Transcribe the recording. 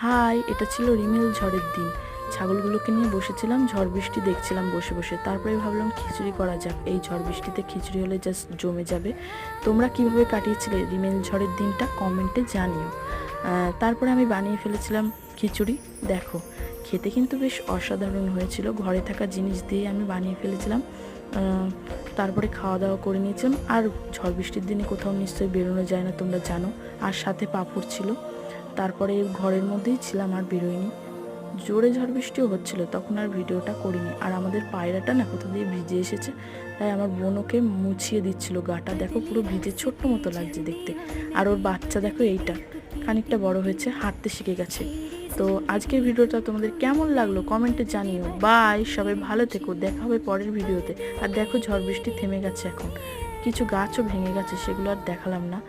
High, এটা ছিল রিমেল ঝড়ের দিন। ছাগলগুলোকে নিয়ে বসেছিলাম, ঝড় বৃষ্টি দেখছিলাম বসে বসে। তারপরে ভাবলাম খিচুড়ি করা যাক, এই ঝড় বৃষ্টিতে খিচুড়ি হলে জাস্ট জমে যাবে। তোমরা কিভাবে কাটিয়েছিলে রিমেল ঝড়ের দিনটা কমেন্টে জানিও। তারপরে আমি বানিয়ে ফেলেছিলাম খিচুড়ি। দেখো, খেতে কিন্তু বেশ অসাধারণ হয়েছিল। ঘরে থাকা জিনিস দিয়ে আমি বানিয়ে ফেলেছিলাম। তারপরে খাওয়া দাওয়া করে নিয়েছিলাম। আর ঝড় বৃষ্টির দিনে কোথাও নিশ্চয়ই বেরোনো যায় না, তোমরা জানো। আর সাথে পাঁপড় ছিল। তারপরে ঘরের মধ্যেই ছিলাম, আর বেরোয়নি। জোরে ঝড় বৃষ্টিও হচ্ছিল, তখন আর ভিডিওটা করিনি। আর আমাদের পায়রাটা না কোথা দিয়ে ভিজে এসেছে, তাই আমার বোন ওকে মুছিয়ে দিচ্ছিল গাটা। দেখো পুরো ভিজে, ছোট্ট মতো লাগছে দেখতে। আর ওর বাচ্চা দেখো, এইটা খানিকটা বড় হয়েছে, হাঁটতে শিখে গেছে। তো আজকের ভিডিওটা তোমাদের কেমন লাগলো কমেন্টে জানিও। বাই, সবাই ভালো থেকো, দেখা হবে পরের ভিডিওতে। আর দেখো ঝড় বৃষ্টি থেমে গেছে এখন, কিছু গাছও ভেঙে গেছে, সেগুলো আর দেখালাম না।